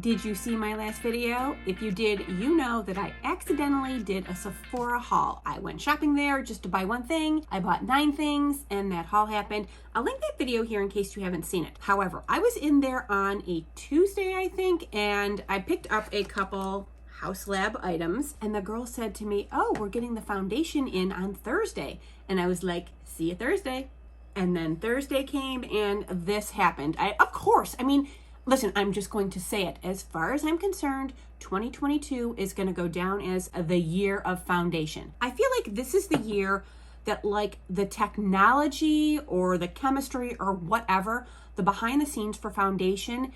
Did you see my last video? If you did, you know that I accidentally did a Sephora haul. I went shopping there just to buy one thing. I bought 9 things and that haul happened. I'll link that video here in case you haven't seen it. However, I was in there on a Tuesday, I think, and I picked up a couple Haus Lab items, and the girl said to me, "Oh, we're getting the foundation in on Thursday." And I was like, "See you Thursday." And then Thursday came and this happened. Listen, I'm just going to say it. As far as I'm concerned, 2022 is going to go down as the year of foundation. I feel like this is the year that, like, the technology or the chemistry or whatever, the behind the scenes for foundation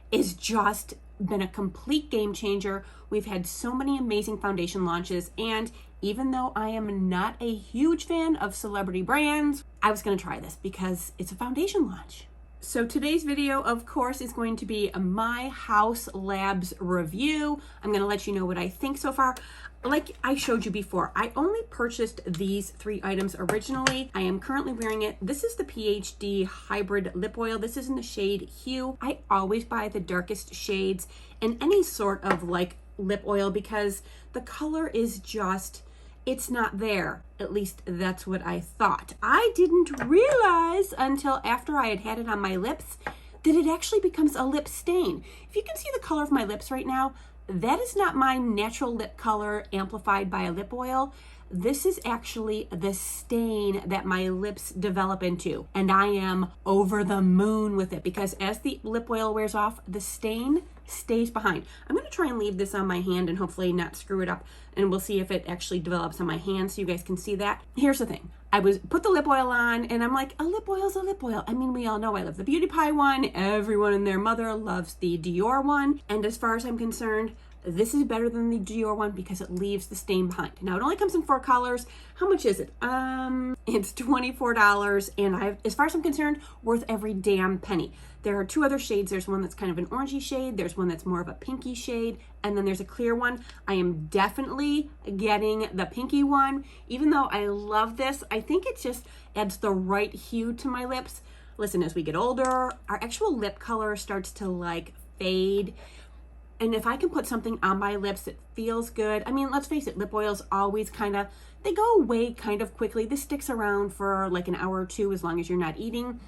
is just been a complete game changer. We've had so many amazing foundation launches, and even though I am not a huge fan of celebrity brands, I was going to try this because it's a foundation launch. So today's video, of course, is going to be my Haus Labs review. I'm going to let you know what I think so far. Like I showed you before, I only purchased these 3 items originally. I am currently wearing it. This is the PhD Hybrid Lip Oil. This is in the shade Hue. I always buy the darkest shades in any sort of like lip oil because the color is just, it's not there. At least that's what I thought. I didn't realize until after I had it on my lips that it actually becomes a lip stain. If you can see the color of my lips right now, that is not my natural lip color amplified by a lip oil. This is actually the stain that my lips develop into. And I am over the moon with it because as the lip oil wears off, the stain stays behind. I'm going to try and leave this on my hand and hopefully not screw it up. And we'll see if it actually develops on my hand so you guys can see that. Here's the thing. I put the lip oil on and I'm like, a lip oil is a lip oil. I mean, we all know I love the Beauty Pie one. Everyone and their mother loves the Dior one. And as far as I'm concerned, this is better than the Dior one because it leaves the stain behind. Now it only comes in 4 colors. How much is it? It's $24, and as far as I'm concerned, worth every damn penny. There are 2 other shades. There's one that's kind of an orangey shade. There's one that's more of a pinky shade, and then there's a clear one. I am definitely getting the pinky one. Even though I love this, I think it just adds the right hue to my lips. Listen, as we get older, our actual lip color starts to like fade. And if I can put something on my lips that feels good, I mean, let's face it, lip oils always they go away kind of quickly. This sticks around for like an hour or 2 as long as you're not eating.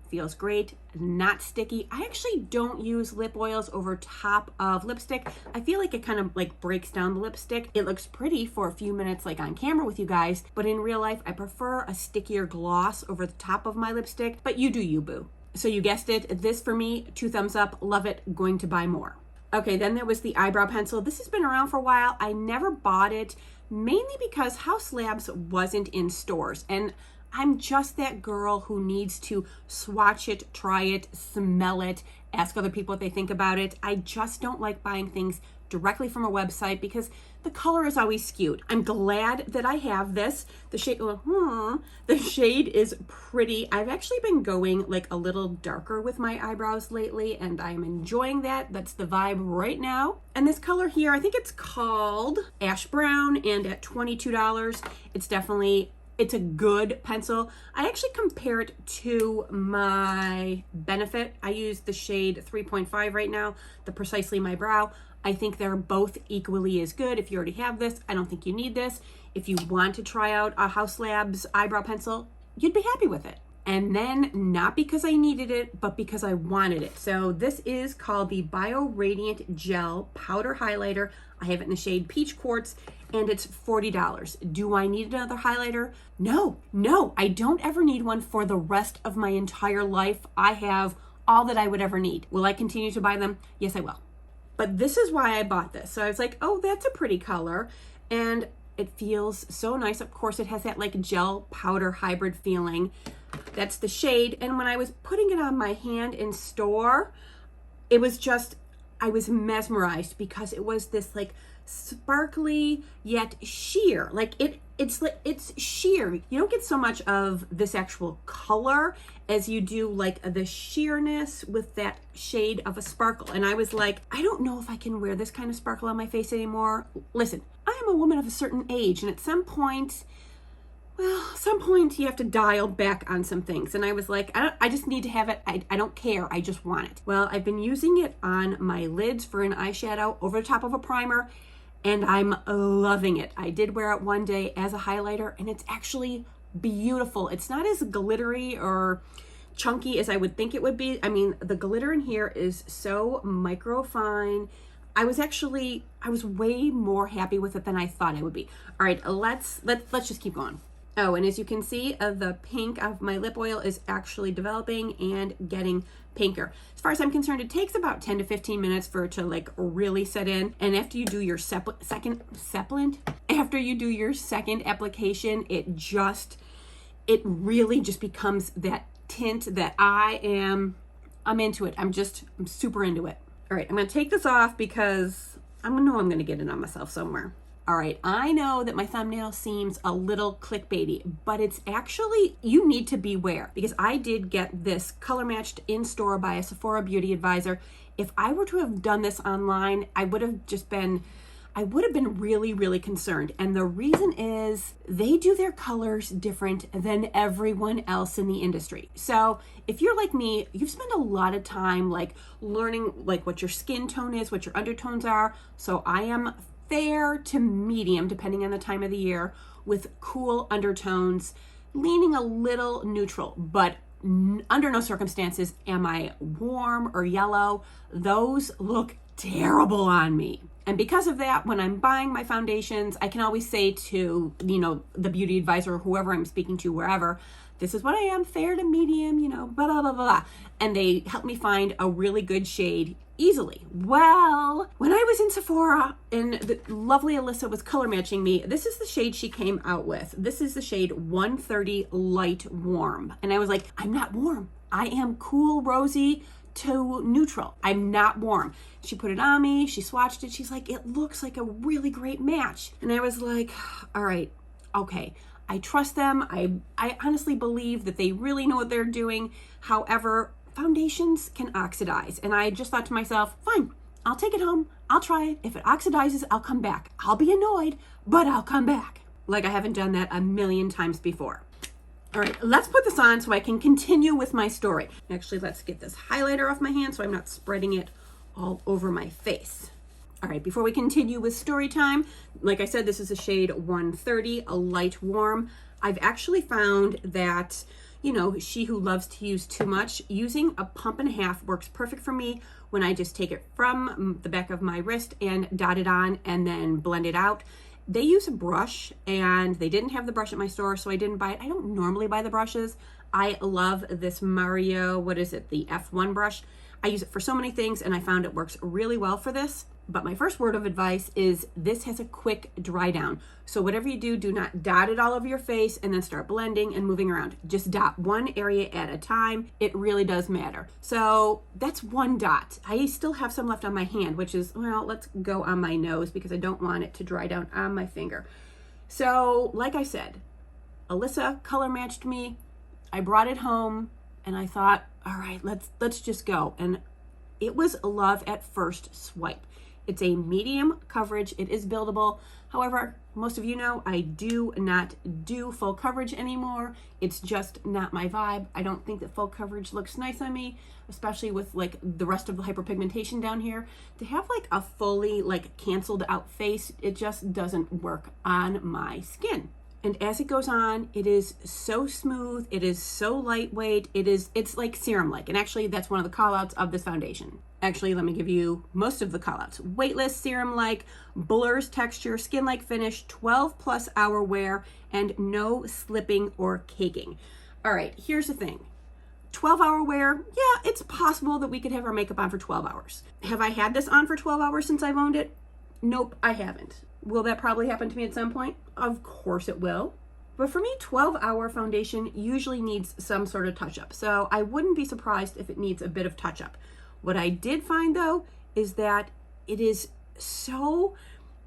Feels great, not sticky. I actually don't use lip oils over top of lipstick. I feel like it kind of like breaks down the lipstick. It looks pretty for a few minutes like on camera with you guys, but in real life, I prefer a stickier gloss over the top of my lipstick, but you do you, boo. So you guessed it, this for me, 2 thumbs up, love it, going to buy more. Okay, then there was the eyebrow pencil. This has been around for a while. I never bought it, mainly because Haus Labs wasn't in stores. And I'm just that girl who needs to swatch it, try it, smell it, ask other people what they think about it. I just don't like buying things directly from a website because the color is always skewed. I'm glad that I have this. The shade is pretty. I've actually been going like a little darker with my eyebrows lately and I'm enjoying that. That's the vibe right now. And this color here, I think it's called Ash Brown, and at $22, it's a good pencil. I actually compare it to my Benefit. I use the shade 3.5 right now, the Precisely My Brow. I think they're both equally as good. If you already have this, I don't think you need this. If you want to try out a Haus Labs eyebrow pencil, you'd be happy with it. And then, not because I needed it, but because I wanted it. So this is called the Bio Radiant Gel Powder Highlighter. I have it in the shade Peach Quartz, and it's $40. Do I need another highlighter? No, I don't ever need one for the rest of my entire life. I have all that I would ever need. Will I continue to buy them? Yes, I will. But this is why I bought this. So I was like, oh, that's a pretty color. And it feels so nice. Of course, it has that like gel powder hybrid feeling. That's the shade. And when I was putting it on my hand in store, it was just, I was mesmerized because it was this like sparkly yet sheer. Like it's sheer. You don't get so much of this actual color as you do like the sheerness with that shade of a sparkle. And I was like, I don't know if I can wear this kind of sparkle on my face anymore. Listen, I am a woman of a certain age, and at some point well, at some point you have to dial back on some things. And I was like, I just need to have it. I don't care. I just want it. Well, I've been using it on my lids for an eyeshadow over the top of a primer, and I'm loving it. I did wear it one day as a highlighter, and it's actually beautiful. It's not as glittery or chunky as I would think it would be. I mean, the glitter in here is so micro fine. I was way more happy with it than I thought I would be. All right, let's just keep going. Oh, and as you can see, the pink of my lip oil is actually developing and getting pinker. As far as I'm concerned, it takes about 10 to 15 minutes for it to like really set in. And after you do your second application, it really just becomes that tint that I'm into it. I'm super into it. All right, I'm gonna take this off because I know I'm gonna get it on myself somewhere. All right, I know that my thumbnail seems a little clickbaity, but it's actually, you need to beware, because I did get this color matched in store by a Sephora beauty advisor. If I were to have done this online, I would have been really, really concerned. And the reason is they do their colors different than everyone else in the industry. So if you're like me, you've spent a lot of time like learning like what your skin tone is, what your undertones are. So I am fair to medium, depending on the time of the year, with cool undertones, leaning a little neutral, but under no circumstances am I warm or yellow. Those look terrible on me. And because of that, when I'm buying my foundations, I can always say to, the beauty advisor or whoever I'm speaking to, wherever, this is what I am, fair to medium, blah, blah, blah, blah. And they help me find a really good shade easily. Well, when I was in Sephora and the lovely Alyssa was color matching me, this is the shade she came out with. This is the shade 130 Light Warm. And I was like, I'm not warm. I am cool, rosy to neutral. I'm not warm. She put it on me. She swatched it. She's like, it looks like a really great match. And I was like, all right, okay. I trust them. I honestly believe that they really know what they're doing. However, foundations can oxidize. And I just thought to myself, fine, I'll take it home. I'll try it. If it oxidizes, I'll come back. I'll be annoyed, but I'll come back. Like I haven't done that a million times before. All right, let's put this on so I can continue with my story. Actually, let's get this highlighter off my hand so I'm not spreading it all over my face. All right, before we continue with story time, like I said, this is a shade 130, a light warm. I've actually found that, she who loves to use too much, using a pump and a half works perfect for me when I just take it from the back of my wrist and dot it on and then blend it out. They use a brush and they didn't have the brush at my store, so I didn't buy it. I don't normally buy the brushes. I love this Mario, the F1 brush. I use it for so many things and I found it works really well for this. But my first word of advice is this has a quick dry down. So whatever you do, do not dot it all over your face and then start blending and moving around. Just dot one area at a time. It really does matter. So that's one dot. I still have some left on my hand, which is, well, let's go on my nose because I don't want it to dry down on my finger. So like I said, Alyssa color matched me. I brought it home and I thought, all right, let's just go. And it was a love at first swipe. It's a medium coverage. It is buildable. However, most of you know I do not do full coverage anymore. It's just not my vibe. I don't think that full coverage looks nice on me, especially with like the rest of the hyperpigmentation down here. To have like a fully like canceled out face, it just doesn't work on my skin. And as it goes on, it is so smooth. It is so lightweight. It's like serum-like. And actually, that's one of the call-outs of this foundation. Actually, let me give you most of the call-outs. Weightless, serum-like, blurs texture, skin-like finish, 12+ hour wear, and no slipping or caking. All right, here's the thing. 12-hour wear, yeah, it's possible that we could have our makeup on for 12 hours. Have I had this on for 12 hours since I've owned it? Nope, I haven't. Will that probably happen to me at some point? Of course it will. But for me, 12-hour foundation usually needs some sort of touch-up. So I wouldn't be surprised if it needs a bit of touch-up. What I did find, though, is that it is so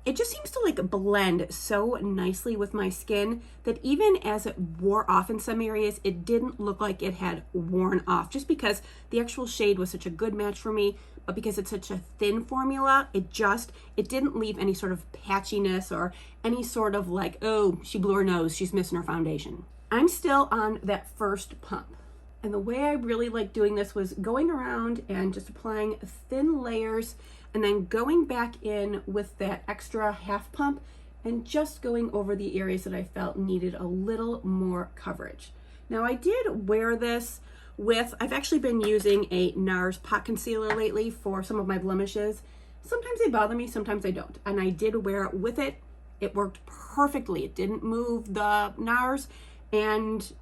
it just seems to like blend so nicely with my skin that even as it wore off in some areas, it didn't look like it had worn off, just because the actual shade was such a good match for me. But because it's such a thin formula, it didn't leave any sort of patchiness or any sort of like, oh, she blew her nose, she's missing her foundation. I'm still on that first pump. And the way I really like doing this was going around and just applying thin layers and then going back in with that extra half pump and just going over the areas that I felt needed a little more coverage. Now I did wear this with, I've actually been using a NARS pot concealer lately for some of my blemishes. Sometimes they bother me, sometimes I don't. And I did wear it with it. It worked perfectly. It didn't move the NARS and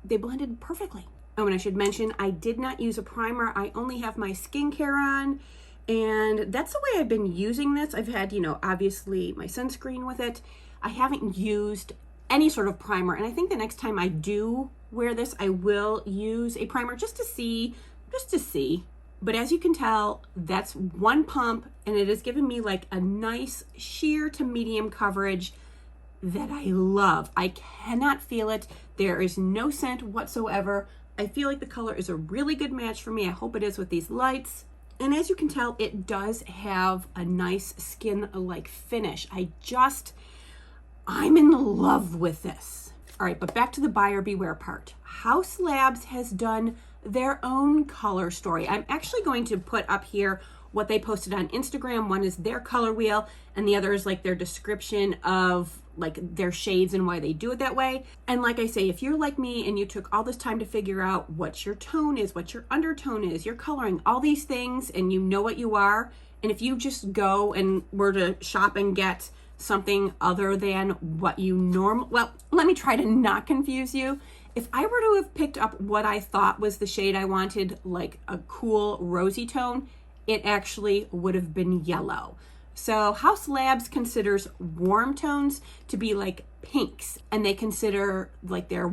they blended perfectly. Oh, and I should mention, I did not use a primer. I only have my skincare on, and that's the way I've been using this. I've had, obviously my sunscreen with it. I haven't used any sort of primer, and I think the next time I do wear this, I will use a primer just to see. But as you can tell, that's one pump, and it has given me like a nice sheer to medium coverage that I love. I cannot feel it. There is no scent whatsoever. I feel like the color is a really good match for me. I hope it is with these lights. And as you can tell, it does have a nice skin-like finish. I'm in love with this. All right, but back to the buyer beware part. Haus Labs has done their own color story. I'm actually going to put up here what they posted on Instagram. One is their color wheel, and the other is like their description of like their shades and why they do it that way. And like I say, if you're like me and you took all this time to figure out what your tone is, what your undertone is, your coloring, all these things, and you know what you are, and if you just go and were to shop and get something other than what you well, let me try to not confuse you. If I were to have picked up what I thought was the shade I wanted, like a cool rosy tone, it actually would have been yellow. So Haus Labs considers warm tones to be like pinks, and they consider like their,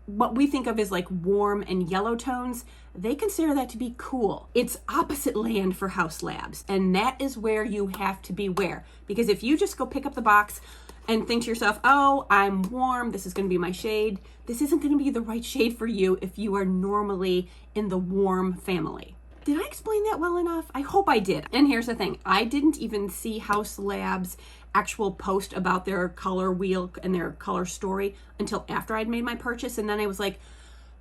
what we think of as like warm and yellow tones, they consider that to be cool. It's opposite land for Haus Labs, and that is where you have to beware. Because if you just go pick up the box and think to yourself, oh, I'm warm, this is gonna be my shade, this isn't gonna be the right shade for you if you are normally in the warm family. Did I explain that well enough? I hope I did. And here's the thing, I didn't even see Haus Labs' actual post about their color wheel and their color story until after I'd made my purchase. And then I was like,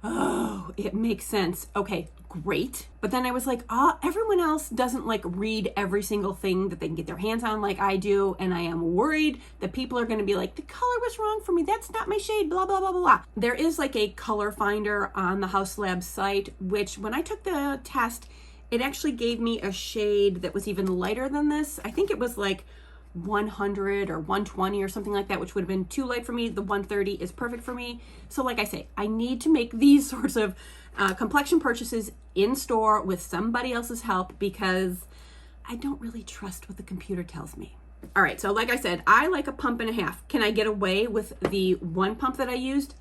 oh, it makes sense. Okay, great. But then I was like, oh, everyone else doesn't like read every single thing that they can get their hands on like I do. And I am worried that people are going to be like, the color was wrong for me. That's not my shade, blah, blah, blah, blah, blah. There is like a color finder on the Haus Labs site, which when I took the test, it actually gave me a shade that was even lighter than this. I think it was like 100 or 120 or something like that, which would have been too light for me. The 130 is perfect for me. So like I say, I need to make these sorts of complexion purchases in store with somebody else's help because I don't really trust what the computer tells me. All right, so like I said, I like a pump and a half. Can I get away with the one pump that I used?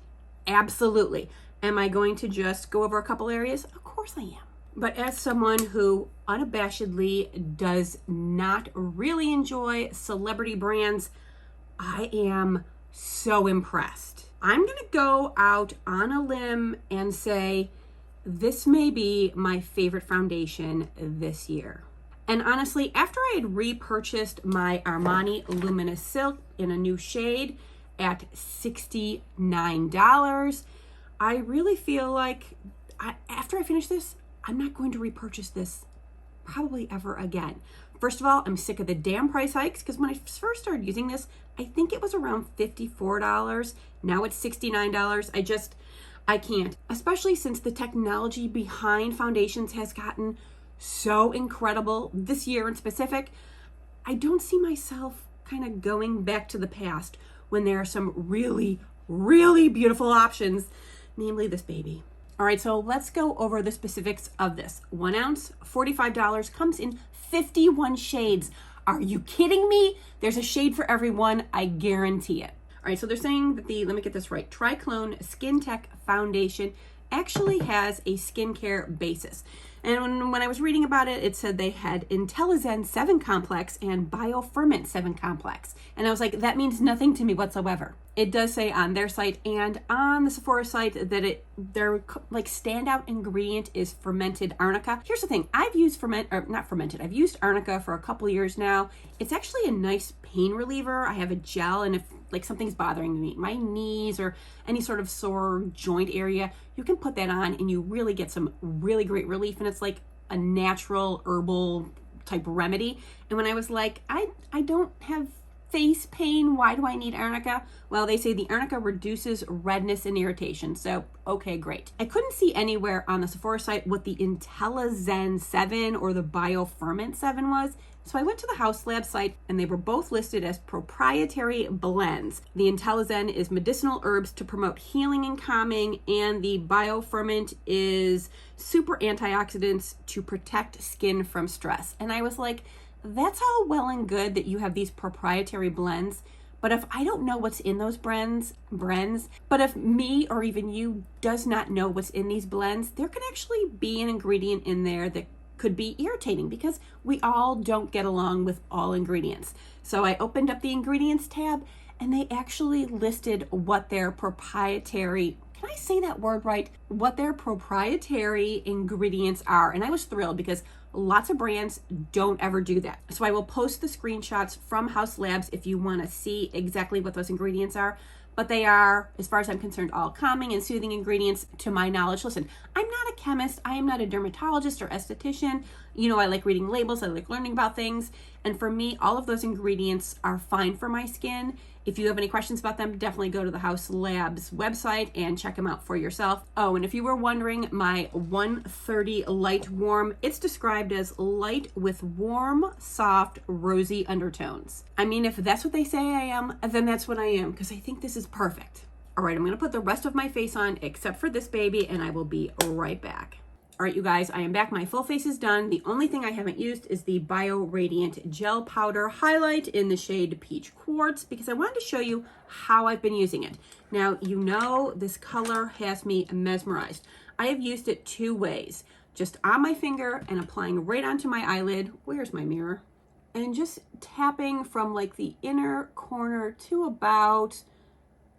Absolutely. Am I going to just go over a couple areas? Of course I am. But as someone who unabashedly does not really enjoy celebrity brands, I am so impressed. I'm going to go out on a limb and say this may be my favorite foundation this year. And honestly, after I had repurchased my Armani Luminous Silk in a new shade at $69, I really feel like after I finish this, I'm not going to repurchase this probably ever again. First of all, I'm sick of the damn price hikes because when I first started using this, I think it was around $54. Now it's $69. I can't, especially since the technology behind foundations has gotten so incredible this year in specific. I don't see myself kind of going back to the past when there are some really, really beautiful options, namely this baby. All right, so let's go over the specifics of this. 1 ounce, $45, comes in 51 shades. Are you kidding me? There's a shade for everyone, I guarantee it. All right, so they're saying that let me get this right, Triclone Skin Tech Foundation actually has a skincare basis. And when I was reading about it, it said they had IntelliZen 7 complex and bioferment 7 complex. And I was like, that means nothing to me whatsoever. It does say on their site and on the Sephora site that their like standout ingredient is fermented arnica. Here's the thing, I've used I've used arnica for a couple years now. It's actually a nice pain reliever. I have a gel, and if like something's bothering me, my knees or any sort of sore joint area, you can put that on and you really get some really great relief. And it's like a natural herbal type remedy. And when I was like, I don't have face pain, why do I need arnica? Well, they say the arnica reduces redness and irritation. So, okay, great. I couldn't see anywhere on the Sephora site what the IntelliZen 7 or the bioferment 7 was. So I went to the Haus Labs site and they were both listed as proprietary blends. The IntelliZen is medicinal herbs to promote healing and calming, and the bioferment is super antioxidants to protect skin from stress. And I was like, that's all well and good that you have these proprietary blends, but if I don't know what's in those but if me or even you does not know what's in these blends, there could actually be an ingredient in there that could be irritating because we all don't get along with all ingredients. So I opened up the ingredients tab and they actually listed what their proprietary, can I say that word right? What their proprietary ingredients are. And I was thrilled because lots of brands don't ever do that. So I will post the screenshots from Haus Labs if you want to see exactly what those ingredients are. But they are, as far as I'm concerned, all calming and soothing ingredients to my knowledge. Listen, I'm not a chemist. I am not a dermatologist or esthetician. You know, I like reading labels. I like learning about things. And for me, all of those ingredients are fine for my skin. If you have any questions about them, definitely go to the Haus Labs website and check them out for yourself. Oh, and if you were wondering, my 130 Light Warm, it's described as light with warm, soft, rosy undertones. I mean, if that's what they say I am, then that's what I am, because I think this is perfect. All right, I'm gonna put the rest of my face on except for this baby, and I will be right back. All right, you guys, I am back. My full face is done. The only thing I haven't used is the Bio Radiant Gel Powder Highlight in the shade Peach Quartz because I wanted to show you how I've been using it. Now, you know this color has me mesmerized. I have used it two ways, just on my finger and applying right onto my eyelid. Where's my mirror? And just tapping from like the inner corner to about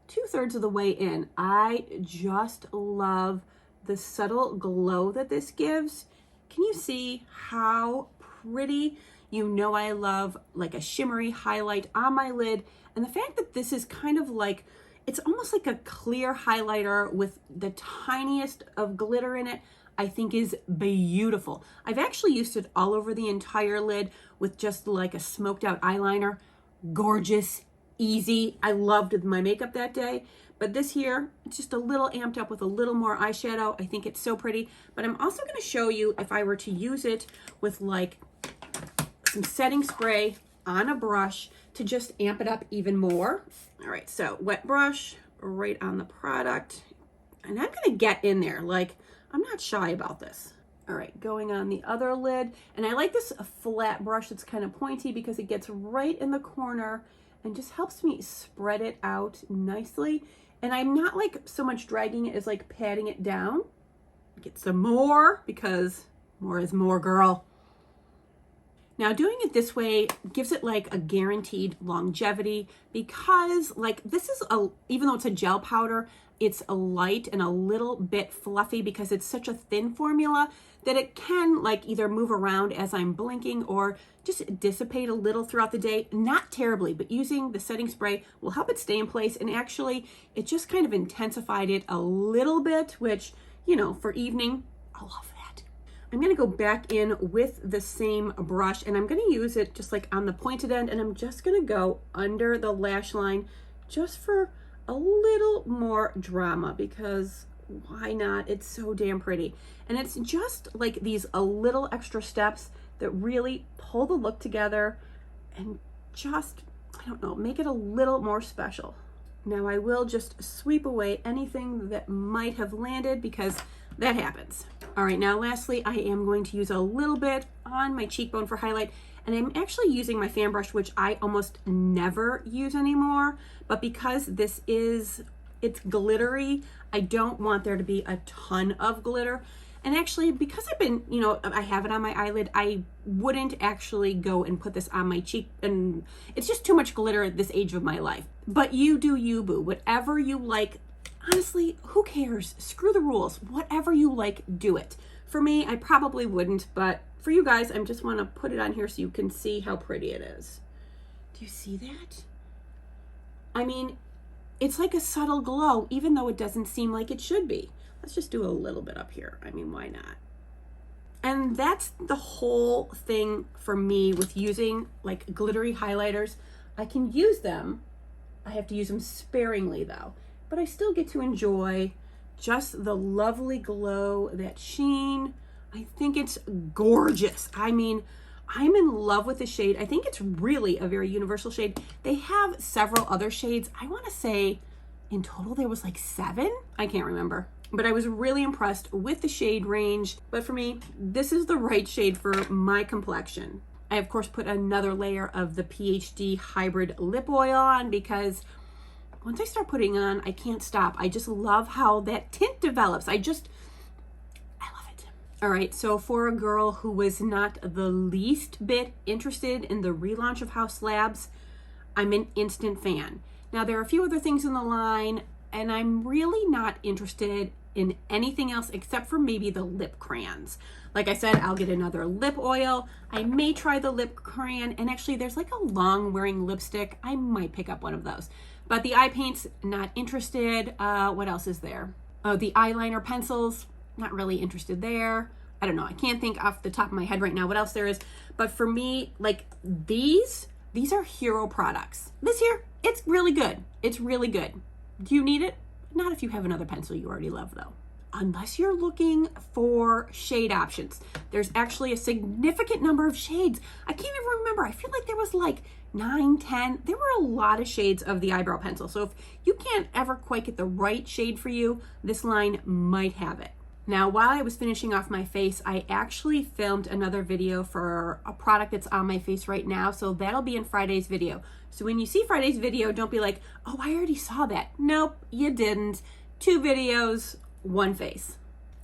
2/3 of the way in. I just love the subtle glow that this gives. Can you see how pretty? You know I love like a shimmery highlight on my lid, and the fact that this is kind of like, it's almost like a clear highlighter with the tiniest of glitter in it, I think is beautiful. I've actually used it all over the entire lid with just like a smoked out eyeliner. Gorgeous, easy. I loved my makeup that day. But this here, it's just a little amped up with a little more eyeshadow. I think it's so pretty. But I'm also going to show you if I were to use it with like some setting spray on a brush to just amp it up even more. All right, so wet brush right on the product. And I'm going to get in there. Like, I'm not shy about this. All right, going on the other lid. And I like this flat brush that's kind of pointy because it gets right in the corner and just helps me spread it out nicely. And I'm not like so much dragging it as like patting it down. Get some more because more is more, girl. Now doing it this way gives it like a guaranteed longevity because like this is even though it's a gel powder, it's a light and a little bit fluffy because it's such a thin formula that it can like either move around as I'm blinking or just dissipate a little throughout the day. Not terribly, but using the setting spray will help it stay in place. And actually it just kind of intensified it a little bit, which, you know, for evening, I love that. I'm going to go back in with the same brush and I'm going to use it just like on the pointed end, and I'm just going to go under the lash line just for a little more drama because why not? It's so damn pretty. And it's just like these a little extra steps that really pull the look together and just, I don't know, make it a little more special. Now I will just sweep away anything that might have landed because that happens. All right, now lastly, I am going to use a little bit on my cheekbone for highlight, and I'm actually using my fan brush, which I almost never use anymore, but because this is It's glittery. I don't want there to be a ton of glitter. And actually, because I've been, I have it on my eyelid, I wouldn't actually go and put this on my cheek. And it's just too much glitter at this age of my life. But you do you, boo. Whatever you like. Honestly, who cares? Screw the rules. Whatever you like, do it. For me, I probably wouldn't. But for you guys, I just want to put it on here so you can see how pretty it is. Do you see that? I mean, it's like a subtle glow, even though it doesn't seem like it should be. Let's just do a little bit up here. I mean, why not? And that's the whole thing for me with using like glittery highlighters. I can use them. I have to use them sparingly though, but I still get to enjoy just the lovely glow, that sheen. I think it's gorgeous. I mean, I'm in love with the shade. I think it's really a very universal shade. They have several other shades. I want to say in total there was like 7. I can't remember. But I was really impressed with the shade range. But for me, this is the right shade for my complexion. I, of course, put another layer of the PhD Hybrid Lip Oil on because once I start putting on, I can't stop. I just love how that tint develops. I love it. All right, so for a girl who was not the least bit interested in the relaunch of Haus Labs, I'm an instant fan. Now, there are a few other things in the line, and I'm really not interested in anything else except for maybe the lip crayons. Like I said, I'll get another lip oil. I may try the lip crayon, and actually there's like a long wearing lipstick. I might pick up one of those. But the eye paints, not interested. What else is there? Oh, the eyeliner pencils, not really interested there. I don't know. I can't think off the top of my head right now what else there is. But for me, like these are hero products. This here, it's really good. It's really good. Do you need it? Not if you have another pencil you already love though. Unless you're looking for shade options. There's actually a significant number of shades. I can't even remember. I feel like there was like 9, 10. There were a lot of shades of the eyebrow pencil. So if you can't ever quite get the right shade for you, this line might have it. Now, while I was finishing off my face, I actually filmed another video for a product that's on my face right now. So that'll be in Friday's video. So when you see Friday's video, don't be like, oh, I already saw that. Nope, you didn't. 2 videos, 1 face.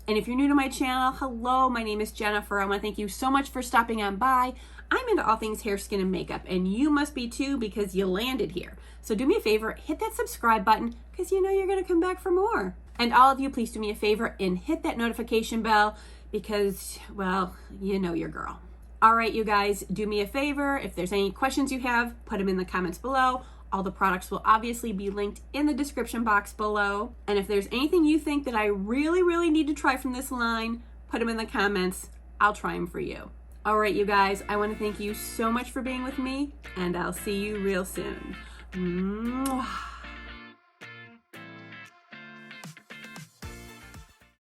And if you're new to my channel, hello, my name is Jennifer. I want to thank you so much for stopping on by. I'm into all things hair, skin, and makeup, and you must be too because you landed here. So do me a favor, hit that subscribe button because you know you're going to come back for more. And all of you, please do me a favor and hit that notification bell because, well, you know your girl. All right, you guys, do me a favor. If there's any questions you have, put them in the comments below. All the products will obviously be linked in the description box below. And if there's anything you think that I really, really need to try from this line, put them in the comments. I'll try them for you. All right, you guys, I want to thank you so much for being with me, and I'll see you real soon. Mwah.